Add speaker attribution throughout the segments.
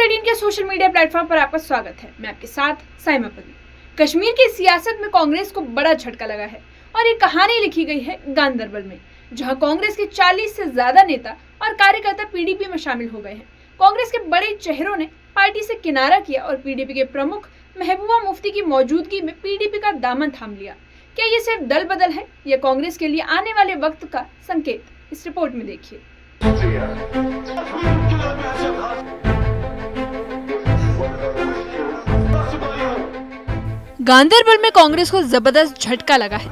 Speaker 1: News18 के social media platform पर आपका स्वागत है। मैं आपके साथ साइमा पगली। कश्मीर की सियासत में कांग्रेस को बड़ा झटका लगा है और ये कहानी लिखी गई है गांदरबल में, जहां कांग्रेस के 40 से ज्यादा नेता और कार्यकर्ता पीडीपी में शामिल हो गए हैं। कांग्रेस के बड़े चेहरों ने पार्टी से किनारा किया और पीडीपी के प्रमुख महबूबा मुफ्ती की मौजूदगी में पीडीपी का दामन थाम लिया। क्या ये सिर्फ दल बदल है या कांग्रेस के लिए आने वाले वक्त का संकेत? इस रिपोर्ट में देखिए। गांदरबल में कांग्रेस को जबरदस्त झटका लगा है।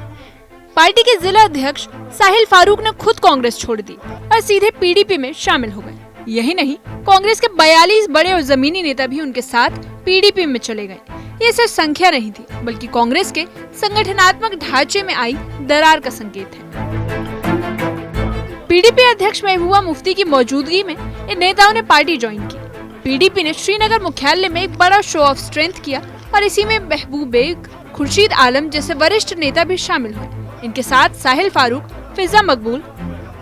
Speaker 1: पार्टी के जिला अध्यक्ष साहिल फारूक ने खुद कांग्रेस छोड़ दी और सीधे पीडीपी में शामिल हो गए। यही नहीं, कांग्रेस के 42 बड़े और जमीनी नेता भी उनके साथ पीडीपी में चले गए। ये सिर्फ संख्या नहीं थी, बल्कि कांग्रेस के संगठनात्मक ढांचे में आई दरार का संकेत है। पीडीपी अध्यक्ष महबूबा मुफ्ती की मौजूदगी में इन नेताओं ने पार्टी ज्वाइन की। पीडीपी ने श्रीनगर मुख्यालय में एक बड़ा शो ऑफ स्ट्रेंथ किया और इसी में महबूब बेग, खुर्शीद आलम जैसे वरिष्ठ नेता भी शामिल हुए। इनके साथ साहिल फारूक, फिजा मकबूल,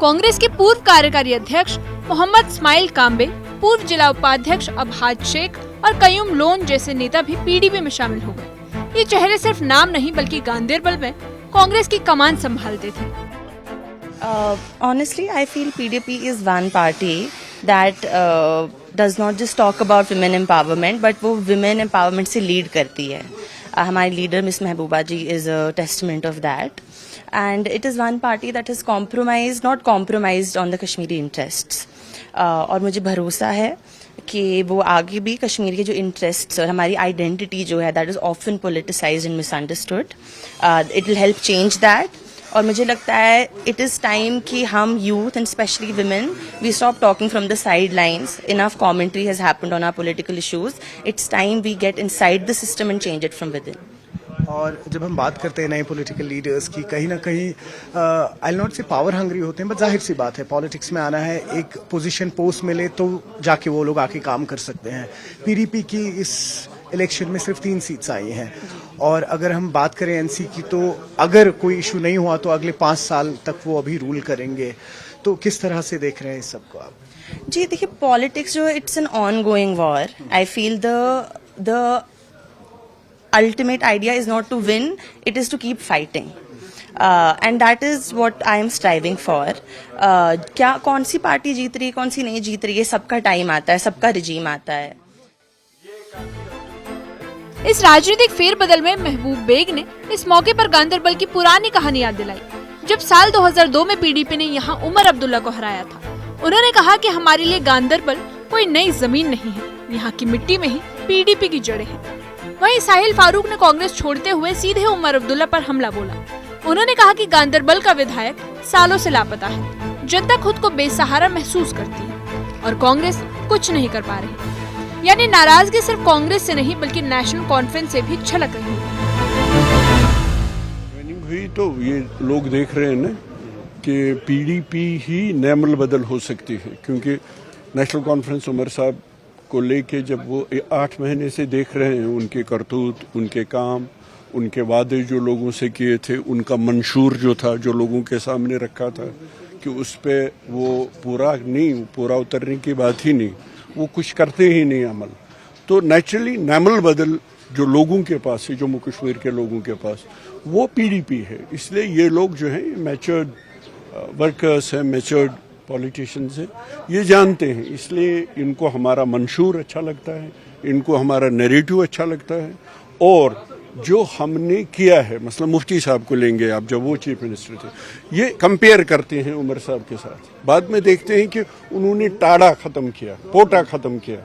Speaker 1: कांग्रेस के पूर्व कार्यकारी अध्यक्ष मोहम्मद इस्माइल काम्बे, पूर्व जिला उपाध्यक्ष अबहाज शेख और कयूम लोन जैसे नेता भी पीडीपी में शामिल हो गए। ये चेहरे सिर्फ नाम नहीं बल्कि गांदरबल में कांग्रेस की कमान संभालते थे।
Speaker 2: Honestly, I feel PDP is one party that does not just talk about women empowerment, but वो women empowerment से lead करती है। हमारी leader Miss Mehbooba ji is a testament of that, and it is one party that has not compromised on the Kashmiri interests. और मुझे भरोसा है कि वो आगे भी कश्मीर के जो इंटरेस्ट्स और हमारी आइडेंटिटी जो है that is often politicized and misunderstood, it will help change that. और मुझे लगता है इट इज़ टाइम कि हम youth and specially women we stop talking from the sidelines. Enough commentary has happened on our political issues. It's time we get inside the system and change it from within.
Speaker 3: और जब हम बात करते हैं नए political leaders की, कहीं ना कहीं आई नॉट से पावर हंग्री होते हैं, बट जाहिर सी बात है पॉलिटिक्स में आना है, एक पोजीशन पोस्ट मिले तो जाके वो लोग आके काम कर सकते हैं। पीडीपी की इस इलेक्शन में सिर्फ 3 सीट्स आई हैं और अगर हम बात करें एनसी की तो अगर कोई इशू नहीं हुआ तो अगले 5 साल तक वो अभी रूल करेंगे। तो किस तरह से देख रहे हैं इस सबको आप?
Speaker 2: जी देखिए, पॉलिटिक्स जो it's an ongoing war. I feel the ultimate idea is not to win, it is to keep fighting and that is what I am striving for. क्या कौन सी पार्टी जीत रही है, कौन सी नहीं जीत रही है, सबका टाइम आता है, सबका रिजीम आता है।
Speaker 1: इस राजनीतिक फेरबदल में महबूब बेग ने इस मौके पर गांदरबल की पुरानी कहानी याद दिलाई, जब साल 2002 में पीडीपी ने यहाँ उमर अब्दुल्ला को हराया था। उन्होंने कहा कि हमारे लिए गांदरबल कोई नई जमीन नहीं है, यहाँ की मिट्टी में ही पीडीपी की जड़ें हैं। वहीं साहिल फारूक ने कांग्रेस छोड़ते हुए सीधे उमर अब्दुल्ला पर हमला बोला। उन्होंने कहा कि गांदरबल का विधायक सालों से लापता है, जनता खुद को बेसहारा महसूस करती है और कांग्रेस कुछ नहीं कर पा रही। यानी नाराजगी सिर्फ कांग्रेस से नहीं बल्कि नेशनल कॉन्फ्रेंस से भी छलक रही है।
Speaker 4: ट्रेनिंग हुई तो ये लोग देख रहे हैं ना कि पीडीपी ही नैमल बदल हो सकती है, क्योंकि नेशनल कॉन्फ्रेंस उमर साहब को लेके जब वो 8 महीने से देख रहे हैं उनके करतूत, उनके काम, उनके वादे जो लोगों से किए थे, उनका मंशूर जो था जो लोगों के सामने रखा था कि उस पर वो पूरा उतरने की बात ही नहीं, वो कुछ करते ही नहीं अमल। तो नेचुरली नैमल बदल जो लोगों के पास है, जम्मू कश्मीर के लोगों के पास, वो पीडीपी है। इसलिए ये लोग जो हैं मैच्योर्ड वर्कर्स हैं, मैच्योर्ड पॉलिटिशियंस हैं, ये जानते हैं। इसलिए इनको हमारा मंशूर अच्छा लगता है, इनको हमारा नैरेटिव अच्छा लगता है। और जो हमने किया है, मसलन मुफ्ती साहब को लेंगे आप, जब वो चीफ मिनिस्टर थे, ये कंपेयर करते हैं उमर साहब के साथ। बाद में देखते हैं कि उन्होंने टाड़ा ख़त्म किया, पोटा ख़त्म किया।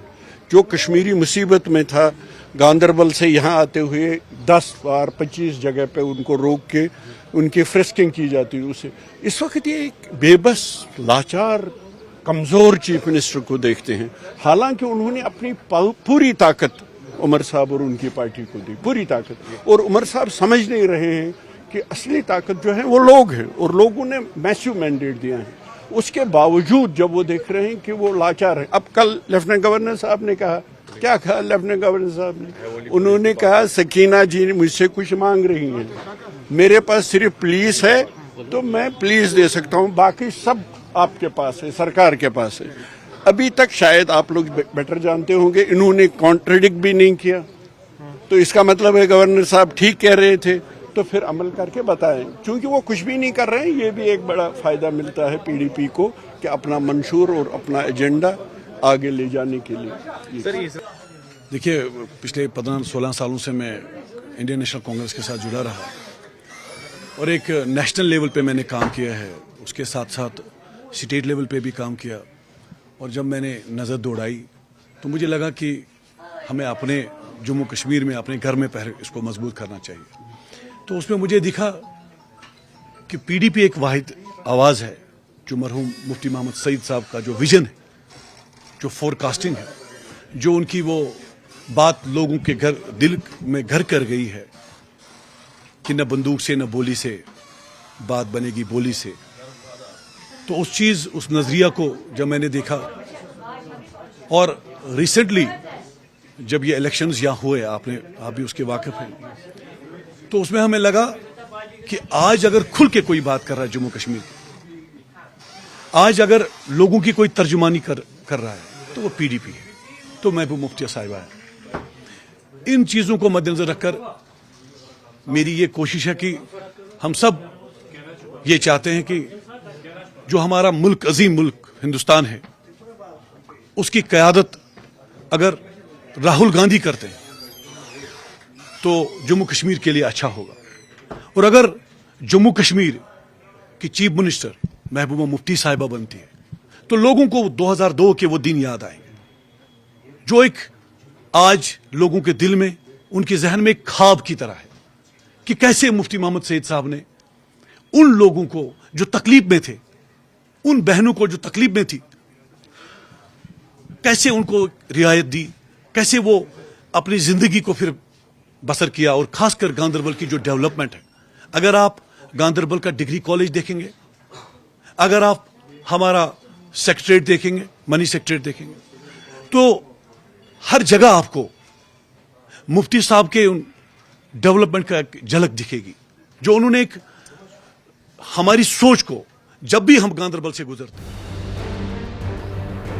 Speaker 4: जो कश्मीरी मुसीबत में था, गांदरबल से यहाँ आते हुए 10 बार 25 जगह पे उनको रोक के उनकी फ्रिस्किंग की जाती है। उसे इस वक्त ये एक बेबस, लाचार, कमज़ोर चीफ मिनिस्टर को देखते हैं, हालांकि उन्होंने अपनी पूरी ताकत उमर साहब और उनकी पार्टी को दी, पूरी ताकत। और उमर साहब समझ नहीं रहे हैं कि असली ताकत जो है वो लोग हैं और लोगों ने मैसिव मैंडेट दिया है। उसके बावजूद जब वो देख रहे हैं कि वो लाचार है। अब कल लेफ्टिनेंट गवर्नर साहब ने कहा, क्या कहा लेफ्टिनेंट गवर्नर साहब ने? उन्होंने कहा सकीना जी मुझसे कुछ मांग रही हैं, मेरे पास सिर्फ पुलिस है तो मैं पुलिस दे सकता हूँ, बाकी सब आपके पास है, सरकार के पास है। अभी तक शायद आप लोग बेटर जानते होंगे, इन्होंने कॉन्ट्रडिक्ट भी नहीं किया। तो इसका मतलब है गवर्नर साहब ठीक कह रहे थे, तो फिर अमल करके बताएं। क्योंकि वो कुछ भी नहीं कर रहे हैं, ये भी एक बड़ा फायदा मिलता है पीडीपी को कि अपना मंशूर और अपना एजेंडा आगे ले जाने के लिए।
Speaker 5: देखिए, पिछले 15-16 सालों से मैं इंडियन नेशनल कांग्रेस के साथ जुड़ा रहा और एक नेशनल लेवल पे मैंने काम किया है, उसके साथ साथ स्टेट लेवल पे भी काम किया। और जब मैंने नज़र दौड़ाई तो मुझे लगा कि हमें अपने जम्मू कश्मीर में अपने घर में पहले इसको मजबूत करना चाहिए। तो उसमें मुझे दिखा कि पीडीपी एक वाहिद आवाज़ है जो मरहूम मुफ्ती मोहम्मद सईद साहब का जो विजन है, जो फोरकास्टिंग है, जो उनकी वो बात लोगों के घर दिल में घर कर गई है कि न बंदूक से न बोली से बात बनेगी बोली से। तो उस नजरिया को जब मैंने देखा और रिसेंटली जब ये इलेक्शंस यहाँ हुए, आप भी उसके वाकिफ हैं, तो उसमें हमें लगा कि आज अगर खुल के कोई बात कर रहा है जम्मू कश्मीर की, आज अगर लोगों की कोई तर्जुमानी कर रहा है तो वो पीडीपी है, तो महबूब मुफ्ती साहिबा है। इन चीजों को मद्देनजर रखकर मेरी ये कोशिश है कि हम सब ये चाहते हैं कि जो हमारा मुल्क, अजीम मुल्क हिंदुस्तान है, उसकी क़यादत अगर राहुल गांधी करते हैं तो जम्मू कश्मीर के लिए अच्छा होगा। और अगर जम्मू कश्मीर की चीफ मिनिस्टर महबूबा मुफ्ती साहिबा बनती है तो लोगों को 2002 के वो दिन याद आएंगे, जो एक आज लोगों के दिल में, उनके जहन में एक ख्वाब की तरह है कि कैसे मुफ्ती मोहम्मद सईद साहब ने उन लोगों को जो तकलीफ में थे, उन बहनों को जो तकलीफ में थी, कैसे उनको रियायत दी, कैसे वो अपनी जिंदगी को फिर बसर किया। और खासकर गांदरबल की जो डेवलपमेंट है, अगर आप गांदरबल का डिग्री कॉलेज देखेंगे, अगर आप हमारा सेक्रेटरीट देखेंगे, मनी सेक्रेटरीट देखेंगे, तो हर जगह आपको मुफ्ती साहब के उन डेवलपमेंट का एक झलक दिखेगी, जो उन्होंने एक हमारी सोच को, जब भी हम गांदरबल से गुजरते हैं।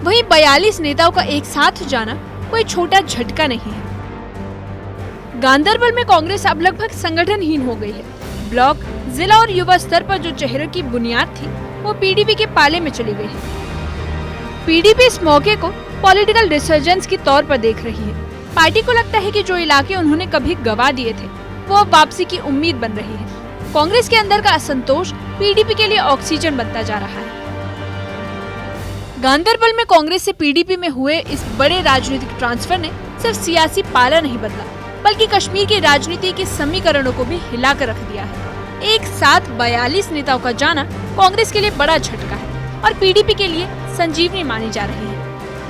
Speaker 1: वहीं 42 नेताओं का एक साथ जाना कोई छोटा झटका नहीं है। गांदरबल में कांग्रेस अब लगभग संगठनहीन हो गई है। ब्लॉक, जिला और युवा स्तर पर जो चेहरे की बुनियाद थी वो पीडीपी के पाले में चली गई है। पीडीपी इस मौके को पॉलिटिकल रिसर्जेंस के तौर पर देख रही है। पार्टी को लगता है कि जो इलाके उन्होंने कभी गवा दिए थे वो अब वापसी की उम्मीद बन रही है। कांग्रेस के अंदर का असंतोष पीडीपी के लिए ऑक्सीजन बनता जा रहा है। गांदरबल में कांग्रेस से पीडीपी में हुए इस बड़े राजनीतिक ट्रांसफर ने सिर्फ सियासी पाला नहीं बदला, बल्कि कश्मीर की राजनीति के समीकरणों को भी हिलाकर रख दिया है। एक साथ 42 नेताओं का जाना कांग्रेस के लिए बड़ा झटका है और पीडीपी के लिए संजीवनी मानी जा रही है।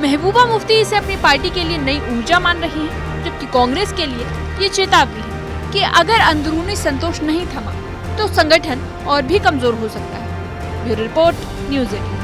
Speaker 1: महबूबा मुफ्ती इसे अपनी पार्टी के लिए नई ऊर्जा मान रही है, जबकि कांग्रेस के लिए ये चेतावनी है कि अगर अंदरूनी संतोष नहीं थमा तो संगठन और भी कमजोर हो सकता है। Bureau report, news 18।